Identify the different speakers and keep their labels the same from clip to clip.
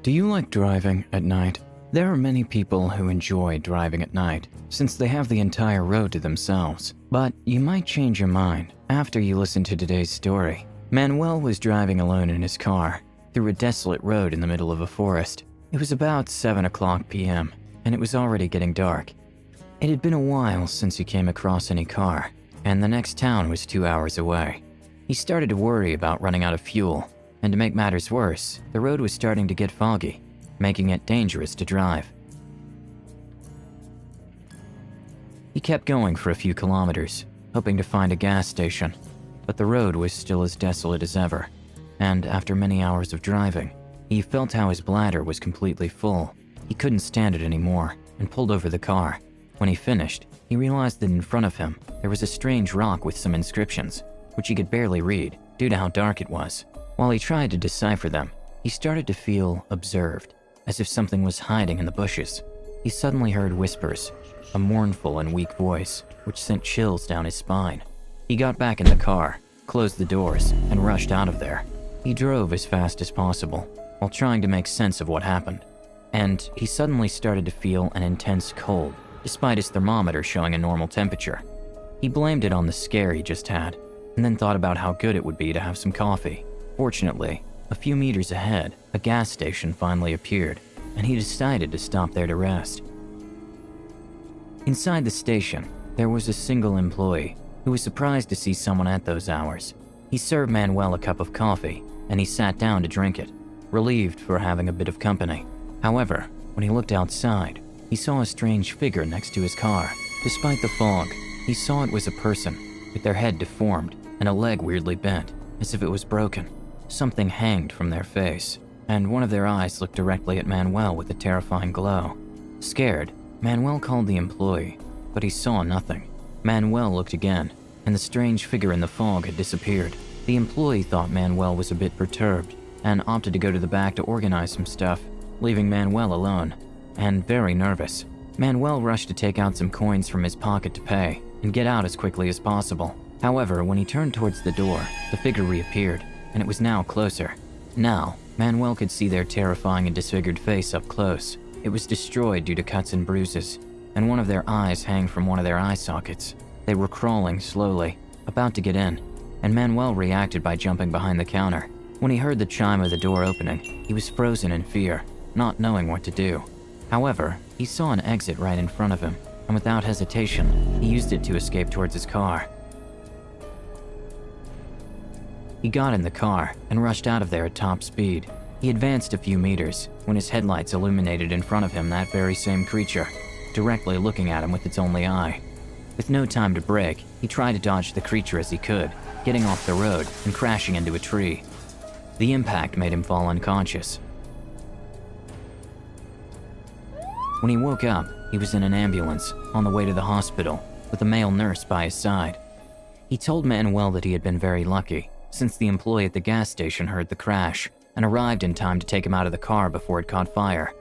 Speaker 1: Do you like driving at night? There are many people who enjoy driving at night, since they have the entire road to themselves. But you might change your mind after you listen to today's story. Manuel was driving alone in his car through a desolate road in the middle of a forest. It was about 7:00 p.m., and it was already getting dark. It had been a while since he came across any car, and the next town was 2 hours away. He started to worry about running out of fuel, and to make matters worse, the road was starting to get foggy, making it dangerous to drive. He kept going for a few kilometers, hoping to find a gas station, but the road was still as desolate as ever, and after many hours of driving, he felt how his bladder was completely full. He couldn't stand it anymore and pulled over the car. When he finished, he realized that in front of him there was a strange rock with some inscriptions, which he could barely read due to how dark it was. While he tried to decipher them, he started to feel observed, as if something was hiding in the bushes. He suddenly heard whispers, a mournful and weak voice, which sent chills down his spine. He got back in the car, closed the doors, and rushed out of there. He drove as fast as possible, while trying to make sense of what happened. And he suddenly started to feel an intense cold, despite his thermometer showing a normal temperature. He blamed it on the scare he just had, and then thought about how good it would be to have some coffee. Fortunately, a few meters ahead, a gas station finally appeared, and he decided to stop there to rest. Inside the station, there was a single employee who was surprised to see someone at those hours. He served Manuel a cup of coffee, and he sat down to drink it, relieved for having a bit of company. However, when he looked outside, he saw a strange figure next to his car. Despite the fog, he saw it was a person, with their head deformed and a leg weirdly bent, as if it was broken. Something hanged from their face, and one of their eyes looked directly at Manuel with a terrifying glow. Scared, Manuel called the employee, but he saw nothing. Manuel looked again, and the strange figure in the fog had disappeared. The employee thought Manuel was a bit perturbed, and opted to go to the back to organize some stuff, leaving Manuel alone, and very nervous. Manuel rushed to take out some coins from his pocket to pay, and get out as quickly as possible. However, when he turned towards the door, the figure reappeared, and it was now closer. Now, Manuel could see their terrifying and disfigured face up close. It was destroyed due to cuts and bruises, and one of their eyes hanged from one of their eye sockets. They were crawling slowly, about to get in, and Manuel reacted by jumping behind the counter. When he heard the chime of the door opening, he was frozen in fear, not knowing what to do. However, he saw an exit right in front of him, and without hesitation, he used it to escape towards his car. He got in the car and rushed out of there at top speed. He advanced a few meters when his headlights illuminated in front of him that very same creature, directly looking at him with its only eye. With no time to brake, he tried to dodge the creature as he could, getting off the road and crashing into a tree. The impact made him fall unconscious. When he woke up, he was in an ambulance on the way to the hospital with a male nurse by his side. He told Manuel that he had been very lucky, since the employee at the gas station heard the crash and arrived in time to take him out of the car before it caught fire.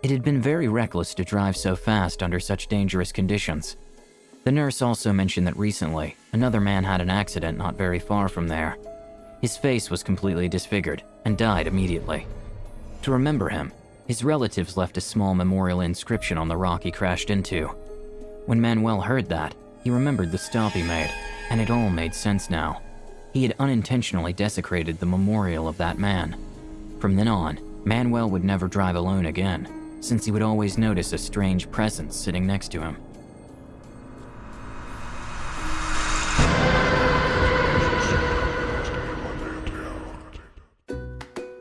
Speaker 1: It had been very reckless to drive so fast under such dangerous conditions. The nurse also mentioned that recently, another man had an accident not very far from there. His face was completely disfigured and died immediately. To remember him, his relatives left a small memorial inscription on the rock he crashed into. When Manuel heard that, he remembered the stop he made, and it all made sense now. He had unintentionally desecrated the memorial of that man. From then on, Manuel would never drive alone again, since he would always notice a strange presence sitting next to him.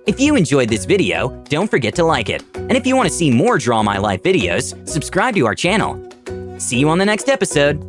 Speaker 2: If you enjoyed this video, don't forget to like it. And if you want to see more Draw My Life videos, subscribe to our channel. See you on the next episode.